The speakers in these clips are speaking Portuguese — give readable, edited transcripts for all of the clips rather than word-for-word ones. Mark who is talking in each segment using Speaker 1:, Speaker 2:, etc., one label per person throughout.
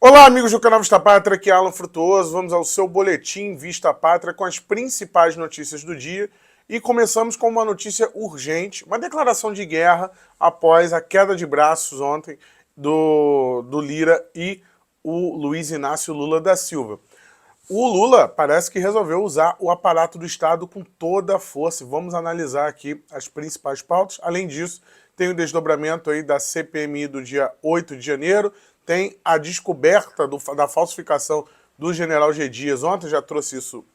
Speaker 1: Olá, amigos do canal Vista Pátria, aqui é Alan Frutuoso. Vamos ao seu boletim Vista Pátria com as principais notícias do dia. E começamos com uma notícia urgente, uma declaração de guerra após a queda de braços ontem do Lira e o Luiz Inácio Lula da Silva. O Lula parece que resolveu usar o aparato do Estado com toda a força. Vamos analisar aqui as principais pautas. Além disso, tem o desdobramento aí da CPMI do dia 8 de janeiro, tem a descoberta da falsificação do general G. Dias. Ontem já trouxe isso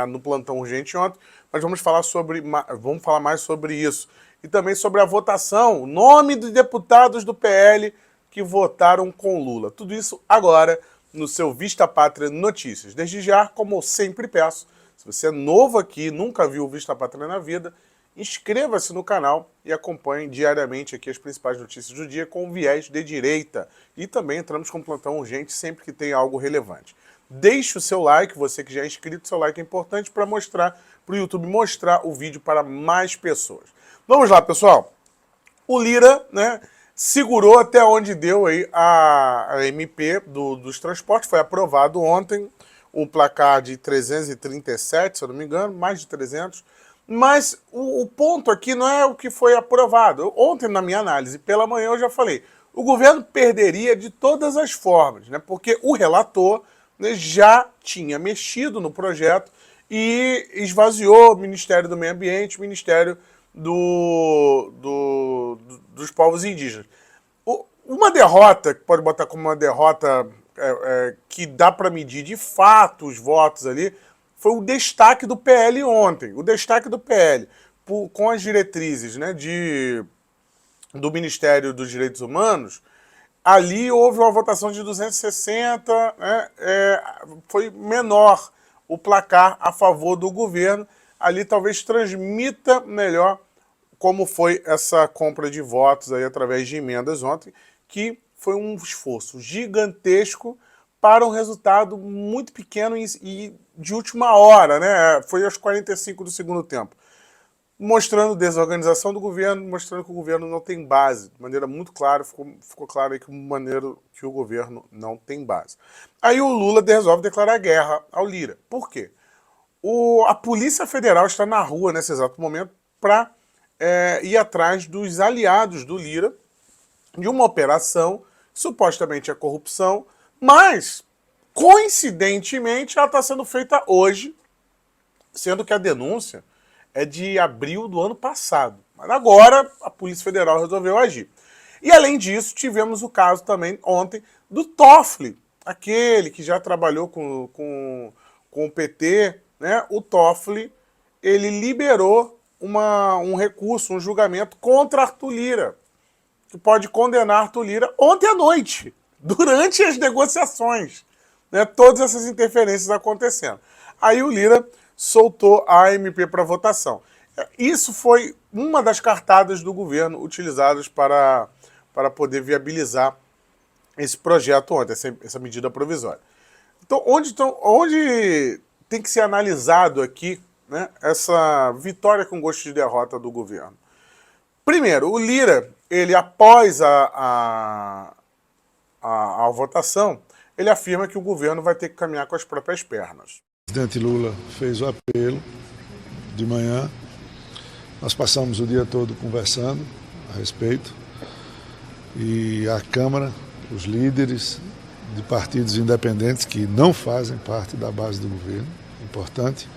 Speaker 1: no plantão urgente ontem, mas vamos falar mais sobre isso. E também sobre a votação, o nome dos deputados do PL que votaram com Lula. Tudo isso agora no seu Vista Pátria Notícias. Desde já, como eu sempre peço, se você é novo aqui, nunca viu o Vista Pátria na vida, inscreva-se no canal e acompanhe diariamente aqui as principais notícias do dia com viés de direita. E também entramos com plantão urgente sempre que tem algo relevante. Deixe o seu like, você que já é inscrito, seu like é importante para mostrar, para o YouTube mostrar o vídeo para mais pessoas. Vamos lá, pessoal. O Lira, segurou até onde deu aí a MP dos transportes, foi aprovado ontem, um placar de 337, se eu não me engano, mais de 300. Mas o ponto aqui não é o que foi aprovado. Ontem, na minha análise, pela manhã eu já falei, o governo perderia de todas as formas, porque o relator já tinha mexido no projeto e esvaziou o Ministério do Meio Ambiente, o Ministério dos Povos Indígenas. Uma derrota, que pode botar como uma derrota que dá para medir de fato os votos ali, foi o destaque do PL ontem. O destaque do PL, com as diretrizes do Ministério dos Direitos Humanos, ali houve uma votação de 260, foi menor o placar a favor do governo. Ali talvez transmita melhor como foi essa compra de votos aí através de emendas ontem, que foi um esforço gigantesco para um resultado muito pequeno e de última hora, Foi aos 45 do segundo tempo. Mostrando desorganização do governo, mostrando que o governo não tem base. De maneira muito clara, ficou claro aí que o governo não tem base. Aí o Lula resolve declarar guerra ao Lira. Por quê? A Polícia Federal está na rua nesse exato momento para ir atrás dos aliados do Lira de uma operação que supostamente é corrupção, mas, coincidentemente, ela está sendo feita hoje, sendo que a denúncia é de abril do ano passado. Mas agora a Polícia Federal resolveu agir. E, além disso, tivemos o caso também ontem do Toffoli, aquele que já trabalhou com o PT, O Toffoli, ele liberou um recurso, um julgamento contra Arthur Lira, que pode condenar Arthur Lira ontem à noite, durante as negociações, todas essas interferências acontecendo. Aí o Lira soltou a MP para votação. Isso foi uma das cartadas do governo utilizadas para poder viabilizar esse projeto ontem, essa medida provisória. Então, onde tem que ser analisado aqui essa vitória com gosto de derrota do governo? Primeiro, o Lira, ele após a votação, ele afirma que o governo vai ter que caminhar com as próprias pernas.
Speaker 2: O presidente Lula fez o apelo de manhã, nós passamos o dia todo conversando a respeito, e a Câmara, os líderes de partidos independentes que não fazem parte da base do governo, importante,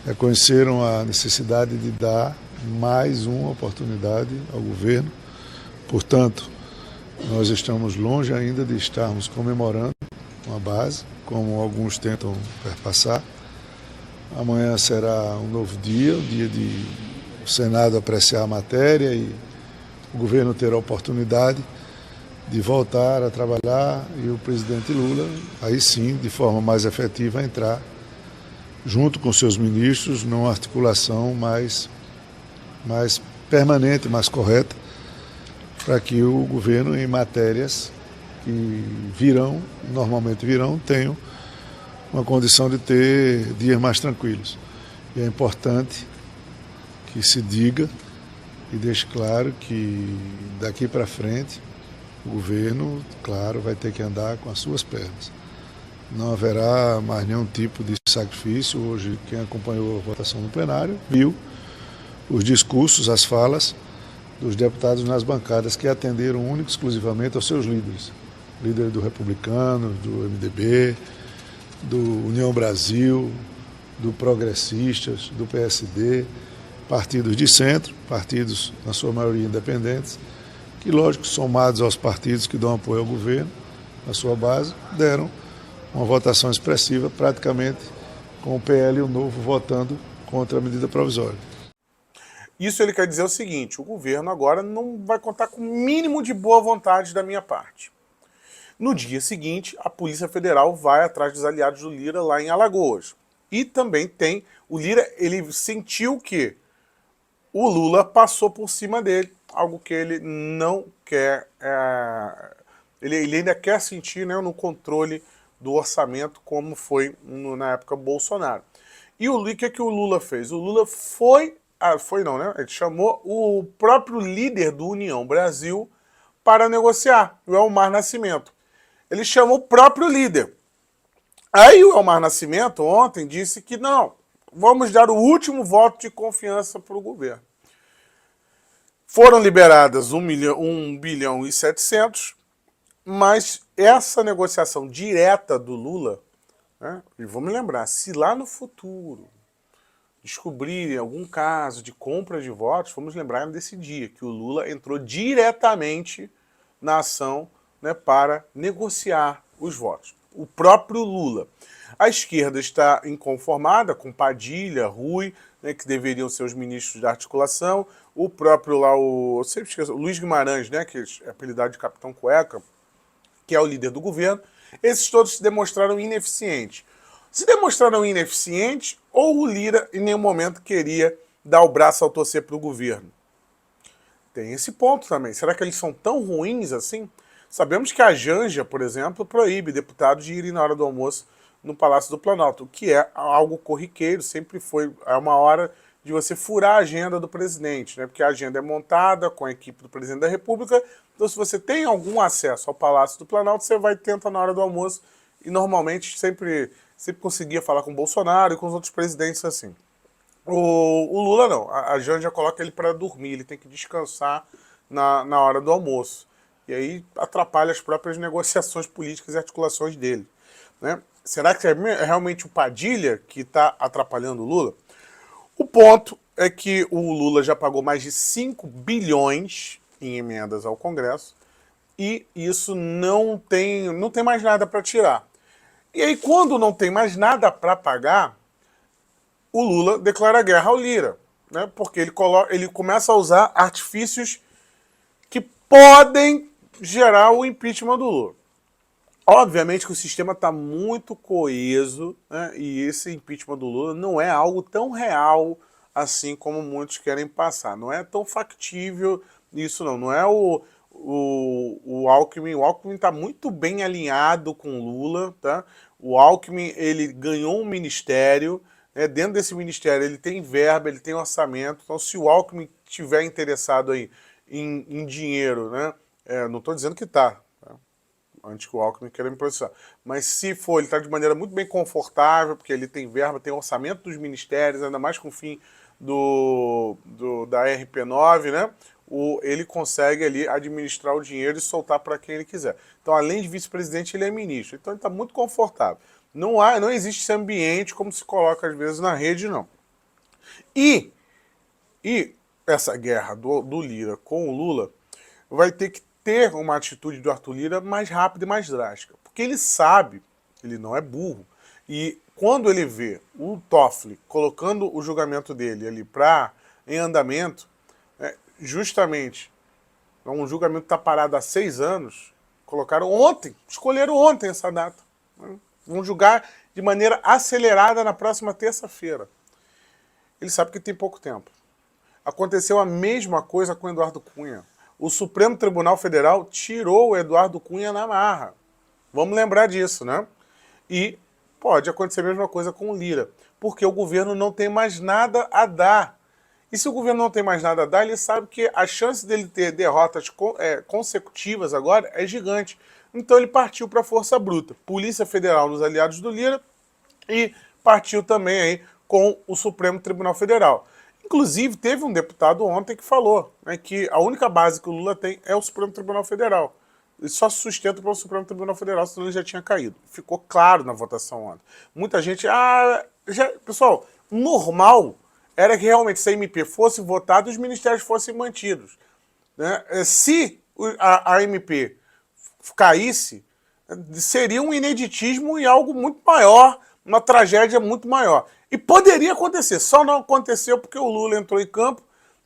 Speaker 2: reconheceram a necessidade de dar mais uma oportunidade ao governo. Portanto, nós estamos longe ainda de estarmos comemorando uma base, como alguns tentam perpassar. Amanhã será um novo dia, o dia de o Senado apreciar a matéria e o governo ter a oportunidade de voltar a trabalhar e o presidente Lula, aí sim, de forma mais efetiva, entrar junto com seus ministros numa articulação mais permanente, mais correta, para que o governo, em matérias que normalmente virão, tenham uma condição de ter dias mais tranquilos. E é importante que se diga e deixe claro que daqui para frente O governo, claro, vai ter que andar com as suas pernas. Não haverá mais nenhum tipo de sacrifício. Hoje, quem acompanhou a votação no plenário viu os discursos, as falas dos deputados nas bancadas que atenderam único e exclusivamente aos seus líderes. Líder do Republicano, do MDB, do União Brasil, do Progressistas, do PSD, partidos de centro, partidos na sua maioria independentes, que, lógico, somados aos partidos que dão apoio ao governo, na sua base, deram uma votação expressiva, praticamente com o PL e o Novo votando contra a medida provisória.
Speaker 1: Isso ele quer dizer o seguinte: o governo agora não vai contar com o mínimo de boa vontade da minha parte. No dia seguinte, a Polícia Federal vai atrás dos aliados do Lira lá em Alagoas. E também tem, o Lira, ele sentiu que o Lula passou por cima dele, algo que ele não quer, ele ainda quer sentir, né, no controle do orçamento, como foi na época Bolsonaro. E o que o Lula fez? O Lula ele chamou o próprio líder do União Brasil para negociar, o Elmar Nascimento. Ele chamou o próprio líder. Aí o Elmar Nascimento ontem disse que não, vamos dar o último voto de confiança para o governo. Foram liberadas 1 bilhão e 700, mas essa negociação direta do Lula, né, e vamos lembrar, se lá no futuro descobrirem algum caso de compra de votos, vamos lembrar desse dia, que o Lula entrou diretamente na ação, né, para negociar os votos. O próprio Lula. A esquerda está inconformada com Padilha, Rui, né, que deveriam ser os ministros da articulação, o próprio lá, eu sempre esqueço, o Luiz Guimarães, né, que é apelidado de Capitão Cueca, que é o líder do governo. Esses todos se demonstraram ineficientes. Se demonstraram ineficientes, ou o Lira em nenhum momento queria dar o braço ao torcer para o governo. Tem esse ponto também. Será que eles são tão ruins assim? Sabemos que a Janja, por exemplo, proíbe deputados de irem na hora do almoço no Palácio do Planalto, o que é algo corriqueiro, sempre foi, é uma hora de você furar a agenda do presidente, né? Porque a agenda é montada com a equipe do presidente da República, então se você tem algum acesso ao Palácio do Planalto, você vai tentar na hora do almoço, e normalmente sempre conseguia falar com o Bolsonaro e com os outros presidentes assim. O Lula não, a Janja coloca ele para dormir, ele tem que descansar na hora do almoço. E aí atrapalha as próprias negociações políticas e articulações dele, né? Será que é realmente o Padilha que está atrapalhando o Lula? O ponto é que o Lula já pagou mais de 5 bilhões em emendas ao Congresso e isso não tem mais nada para tirar. E aí, quando não tem mais nada para pagar, o Lula declara guerra ao Lira, né? Porque ele começa a usar artifícios que podem gerar o impeachment do Lula. Obviamente que o sistema está muito coeso, né? E esse impeachment do Lula não é algo tão real assim como muitos querem passar. Não é tão factível isso não. Não é o Alckmin. O Alckmin está muito bem alinhado com o Lula, tá? O Alckmin, ele ganhou um ministério, né? Dentro desse ministério ele tem verba, ele tem orçamento. Então se o Alckmin estiver interessado aí em dinheiro, né? Não estou dizendo que está, tá? Antes que o Alckmin queira me processar. Mas se for, ele está de maneira muito bem confortável, porque ele tem verba, tem orçamento dos ministérios, ainda mais com o fim da RP9, né? Ele consegue ali administrar o dinheiro e soltar para quem ele quiser. Então, além de vice-presidente, ele é ministro. Então, ele está muito confortável. Não existe esse ambiente como se coloca às vezes na rede, não. E essa guerra do Lira com o Lula vai ter que ter uma atitude do Arthur Lira mais rápida e mais drástica. Porque ele sabe, ele não é burro, e quando ele vê o Toffoli colocando o julgamento dele ali em andamento, justamente, um julgamento que está parado há 6 anos, escolheram ontem essa data. Né? Vão julgar de maneira acelerada na próxima terça-feira. Ele sabe que tem pouco tempo. Aconteceu a mesma coisa com o Eduardo Cunha. O Supremo Tribunal Federal tirou o Eduardo Cunha na marra. Vamos lembrar disso, né? E pode acontecer a mesma coisa com o Lira, porque o governo não tem mais nada a dar. E se o governo não tem mais nada a dar, ele sabe que a chance dele ter derrotas consecutivas agora é gigante. Então ele partiu para a força bruta. Polícia Federal nos aliados do Lira e partiu também aí com o Supremo Tribunal Federal. Inclusive, teve um deputado ontem que falou, né, que a única base que o Lula tem é o Supremo Tribunal Federal. Ele só se sustenta pelo Supremo Tribunal Federal, senão ele já tinha caído. Ficou claro na votação ontem. Muita gente... pessoal, normal era que realmente se a MP fosse votada, os ministérios fossem mantidos. Né? Se a MP caísse, seria um ineditismo e algo muito maior, uma tragédia muito maior. E poderia acontecer, só não aconteceu porque o Lula entrou em campo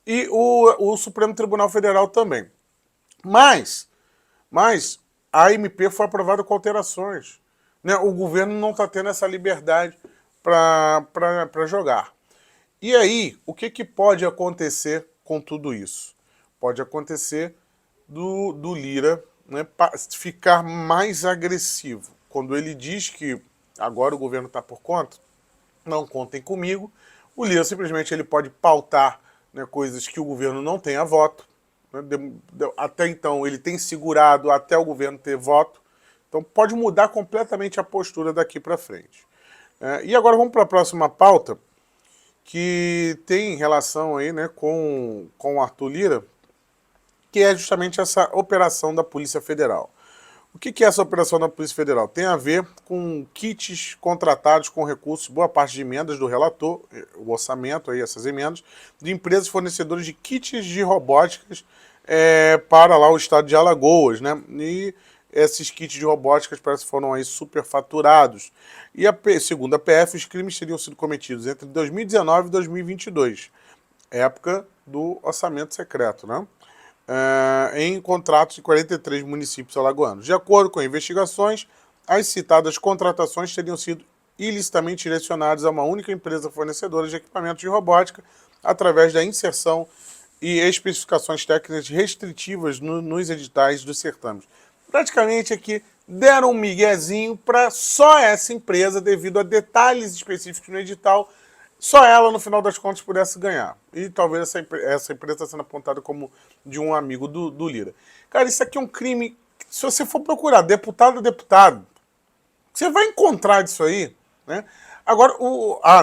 Speaker 1: e o Supremo Tribunal Federal também. Mas a MP foi aprovada com alterações. Né? O governo não está tendo essa liberdade para jogar. E aí, o que pode acontecer com tudo isso? Pode acontecer do Lira, né, ficar mais agressivo. Quando ele diz que agora o governo está por conta, não contem comigo, o Lira simplesmente ele pode pautar, né, coisas que o governo não tenha voto. Né, até então ele tem segurado até o governo ter voto. Então pode mudar completamente a postura daqui para frente. E agora vamos para a próxima pauta, que tem relação aí, né, com o Arthur Lira, que é justamente essa operação da Polícia Federal. O que é essa operação da Polícia Federal? Tem a ver com kits contratados com recursos, boa parte de emendas do relator, o orçamento, aí, essas emendas, de empresas fornecedoras de kits de robóticas para lá o estado de Alagoas, né? E esses kits de robóticas parece que foram aí superfaturados. E segundo a PF, os crimes teriam sido cometidos entre 2019 e 2022, época do orçamento secreto, né? Em contratos de 43 municípios alagoanos. De acordo com investigações, as citadas contratações teriam sido ilicitamente direcionadas a uma única empresa fornecedora de equipamentos de robótica através da inserção e especificações técnicas restritivas nos editais dos certames. Praticamente aqui deram um miguezinho para só essa empresa, devido a detalhes específicos no edital, só ela, no final das contas, pudesse ganhar. E talvez essa empresa está sendo apontada como de um amigo do Lira. Cara, isso aqui é um crime. Se você for procurar deputado a deputado, você vai encontrar disso aí, né? Agora,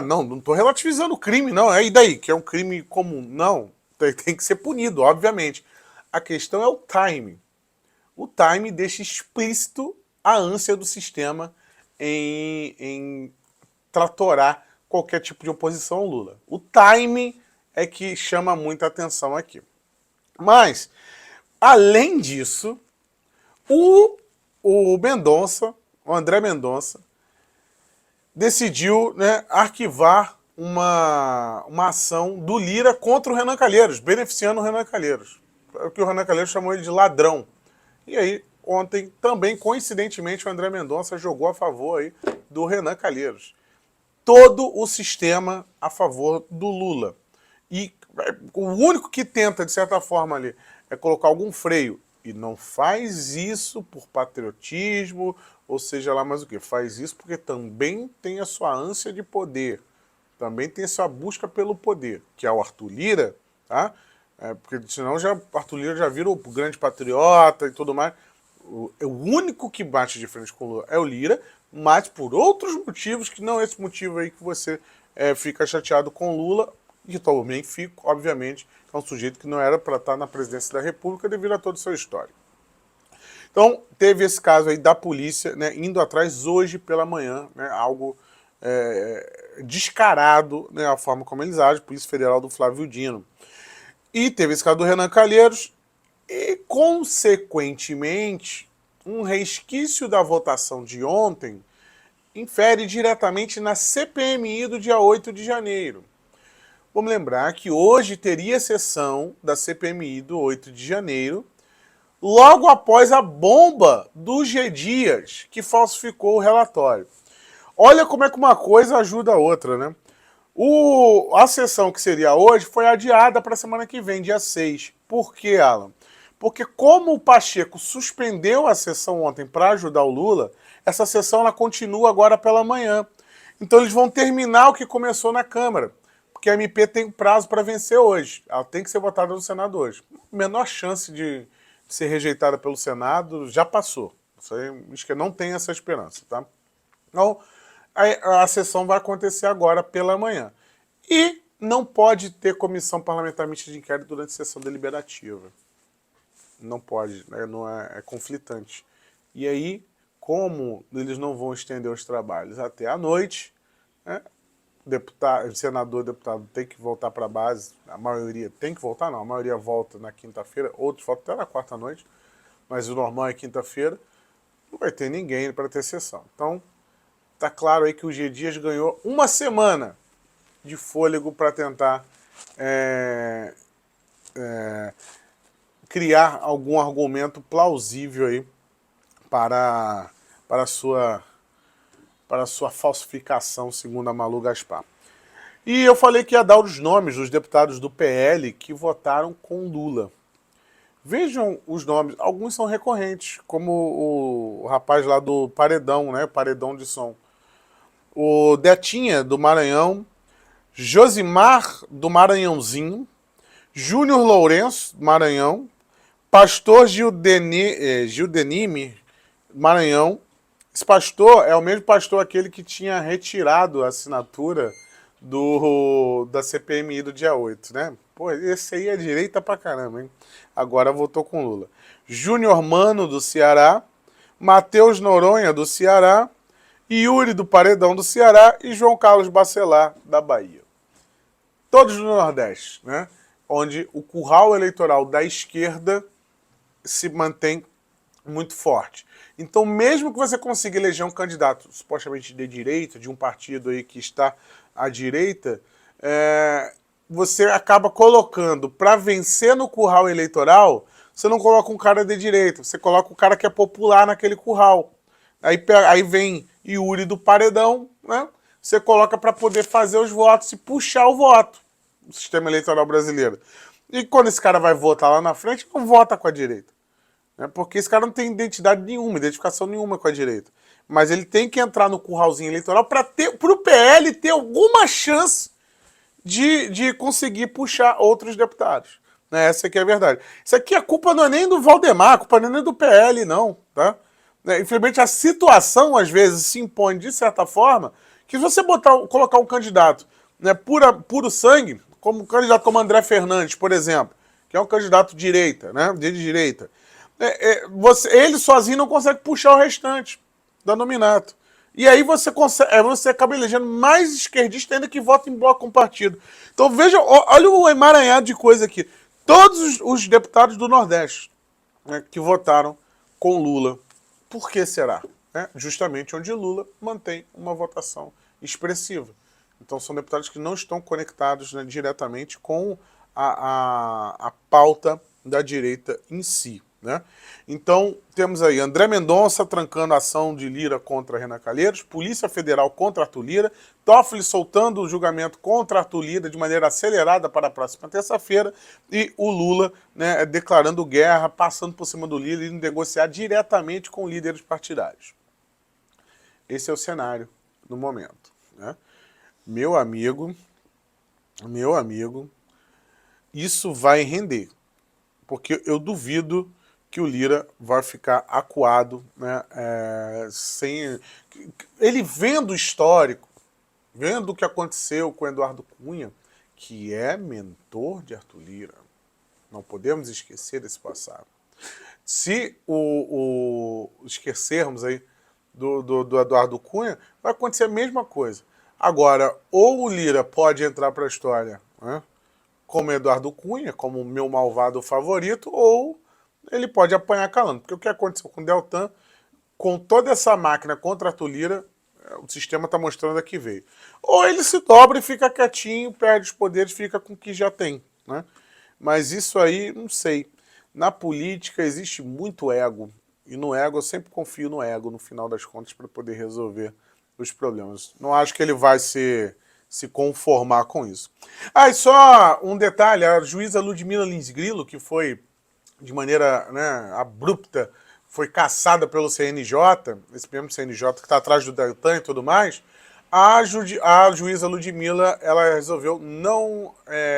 Speaker 1: não estou relativizando o crime, não. E daí? Que é um crime comum? Não. Tem que ser punido, obviamente. A questão é o time. O time deixa explícito a ânsia do sistema em tratorar qualquer tipo de oposição ao Lula. O time é que chama muita atenção aqui. Mas, além disso, o André Mendonça, decidiu, né, arquivar uma ação do Lira contra o Renan Calheiros, beneficiando o Renan Calheiros. Porque o Renan Calheiros chamou ele de ladrão. E aí, ontem, também, coincidentemente, o André Mendonça jogou a favor aí do Renan Calheiros. Todo o sistema a favor do Lula. E o único que tenta, de certa forma, ali, é colocar algum freio. E não faz isso por patriotismo, ou seja lá mais o quê. Faz isso porque também tem a sua ânsia de poder. Também tem a sua busca pelo poder, que é o Arthur Lira, tá? Porque senão o Arthur Lira já vira o grande patriota e tudo mais. O único que bate de frente com o Lula é o Lira, mas por outros motivos, que não é esse motivo aí que você fica chateado com o Lula, e também fico, obviamente, é um sujeito que não era para estar na presidência da República devido a toda a sua história. Então, teve esse caso aí da polícia, né, indo atrás hoje pela manhã, né, algo descarado, né, a forma como eles agem, Polícia Federal do Flávio Dino. E teve esse caso do Renan Calheiros e, consequentemente, um resquício da votação de ontem infere diretamente na CPMI do dia 8 de janeiro. Vamos lembrar que hoje teria sessão da CPMI do 8 de janeiro, logo após a bomba do G. Dias, que falsificou o relatório. Olha como é que uma coisa ajuda a outra, né? A sessão que seria hoje foi adiada para a semana que vem, dia 6. Por quê, Alan? Porque como o Pacheco suspendeu a sessão ontem para ajudar o Lula, essa sessão ela continua agora pela manhã. Então eles vão terminar o que começou na Câmara. porque a MP tem prazo para vencer hoje. Ela tem que ser votada no Senado hoje. Menor chance de ser rejeitada pelo Senado já passou. Isso aí, acho que não tem essa esperança, tá? Então, a sessão vai acontecer agora pela manhã. E não pode ter comissão parlamentar mista de inquérito durante a sessão deliberativa. Não pode, né? Não é conflitante. E aí, como eles não vão estender os trabalhos até a noite, né? Senador, deputado tem que voltar para a base, a maioria tem que voltar, não, a maioria volta na quinta-feira, outros voltam até na quarta-noite, mas o normal é quinta-feira, não vai ter ninguém para ter sessão. Então, tá claro aí que o G Dias ganhou uma semana de fôlego para tentar criar algum argumento plausível aí para a sua falsificação, segundo a Malu Gaspar. E eu falei que ia dar os nomes dos deputados do PL que votaram com Lula. Vejam os nomes, alguns são recorrentes, como o rapaz lá do Paredão, né? Paredão de som. O Detinha, do Maranhão, Josimar, do Maranhãozinho, Júnior Lourenço, do Maranhão, Pastor Gildenime, Maranhão. Esse pastor é o mesmo pastor aquele que tinha retirado a assinatura da CPMI do dia 8, né? Pô, esse aí é direita pra caramba, hein? Agora votou com Lula. Júnior Mano, do Ceará, Matheus Noronha, do Ceará, Yuri, do Paredão do Ceará e João Carlos Bacelar, da Bahia. Todos do Nordeste, né? Onde o curral eleitoral da esquerda se mantém muito forte. Então, mesmo que você consiga eleger um candidato supostamente de direita, de um partido aí que está à direita, você acaba colocando, para vencer no curral eleitoral, você não coloca um cara de direita, você coloca um cara que é popular naquele curral. Aí vem Yuri do Paredão, né? Você coloca para poder fazer os votos e puxar o voto do sistema eleitoral brasileiro. E quando esse cara vai votar lá na frente, não vota com a direita. Porque esse cara não tem identidade nenhuma, identificação nenhuma com a direita. Mas ele tem que entrar no curralzinho eleitoral para o PL ter alguma chance de conseguir puxar outros deputados. Essa aqui é a verdade. Isso aqui a culpa não é nem do Valdemar, a culpa não é nem do PL, não. Tá? Infelizmente a situação às vezes se impõe de certa forma que se você colocar um candidato, né, puro sangue, como um candidato como André Fernandes, por exemplo, que é um candidato de direita, né, de direita, ele sozinho não consegue puxar o restante da nominato. E aí você acaba elegendo mais esquerdista ainda que vota em bloco com partido. Então veja, olha o emaranhado de coisa aqui. Todos os deputados do Nordeste, né, que votaram com Lula. Por que será? Justamente onde Lula mantém uma votação expressiva. Então são deputados que não estão conectados, né, diretamente com a pauta da direita em si. Né? Então, temos aí André Mendonça trancando a ação de Lira contra Renan Calheiros, Polícia Federal contra Arthur Lira, Toffoli soltando o julgamento contra Arthur Lira de maneira acelerada para a próxima terça-feira e o Lula, né, declarando guerra, passando por cima do Lira e negociar diretamente com líderes partidários. Esse é o cenário no momento. Né? Meu amigo, isso vai render, porque eu duvido que o Lira vai ficar acuado, né, sem... Ele vendo o histórico, vendo o que aconteceu com o Eduardo Cunha, que é mentor de Arthur Lira, não podemos esquecer desse passado. Se esquecermos aí do Eduardo Cunha, vai acontecer a mesma coisa. Agora, ou o Lira pode entrar para a história, né, como Eduardo Cunha, como o meu malvado favorito, ou ele pode apanhar calando. Porque o que aconteceu com o Deltan, com toda essa máquina contra Arthur Lira, o sistema está mostrando a que veio. Ou ele se dobra e fica quietinho, perde os poderes, fica com o que já tem. Né? Mas isso aí, não sei. Na política existe muito ego. E no ego, eu sempre confio no ego, no final das contas, para poder resolver os problemas. Não acho que ele vai se conformar com isso. E só um detalhe, a juíza Ludmila Lins Grilo, que foi de maneira, né, abrupta, foi caçada pelo CNJ, esse mesmo CNJ que está atrás do Deltan e tudo mais, A juíza Ludmilla, ela resolveu não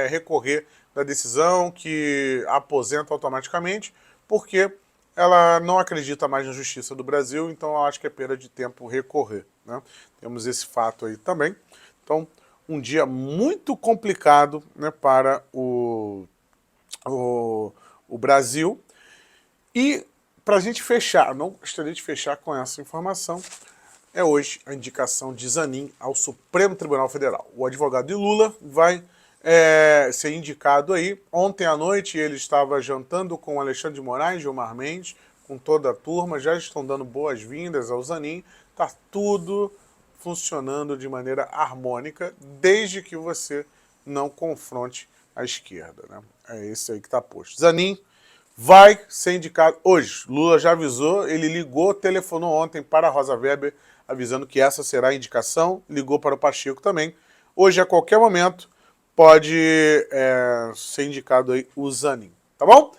Speaker 1: recorrer da decisão que aposenta automaticamente, porque ela não acredita mais na justiça do Brasil, então eu acho que é perda de tempo recorrer, né? Temos esse fato aí também. Então, um dia muito complicado, né, para o Brasil. E para a gente fechar, não gostaria de fechar com essa informação, é hoje a indicação de Zanin ao Supremo Tribunal Federal. O advogado de Lula vai ser indicado aí. Ontem à noite ele estava jantando com Alexandre de Moraes, Gilmar Mendes, com toda a turma, já estão dando boas-vindas ao Zanin. Está tudo funcionando de maneira harmônica, desde que você não confronte a esquerda, né? É esse aí que está posto. Zanin vai ser indicado hoje. Lula já avisou, ele ligou, telefonou ontem para a Rosa Weber, avisando que essa será a indicação, ligou para o Pacheco também. Hoje, a qualquer momento, pode ser indicado aí o Zanin, tá bom?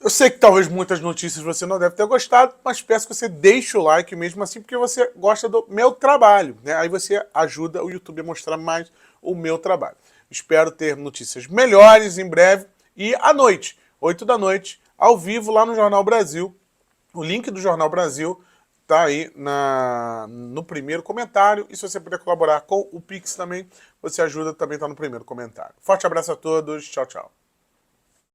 Speaker 1: Eu sei que talvez muitas notícias você não deve ter gostado, mas peço que você deixe o like mesmo assim, porque você gosta do meu trabalho, né? Aí você ajuda o YouTube a mostrar mais o meu trabalho. Espero ter notícias melhores em breve e à noite, 8 da noite, ao vivo lá no Jornal Brasil. O link do Jornal Brasil tá aí no primeiro comentário. E se você puder colaborar com o Pix também, você ajuda, também tá no primeiro comentário. Forte abraço a todos. Tchau, tchau.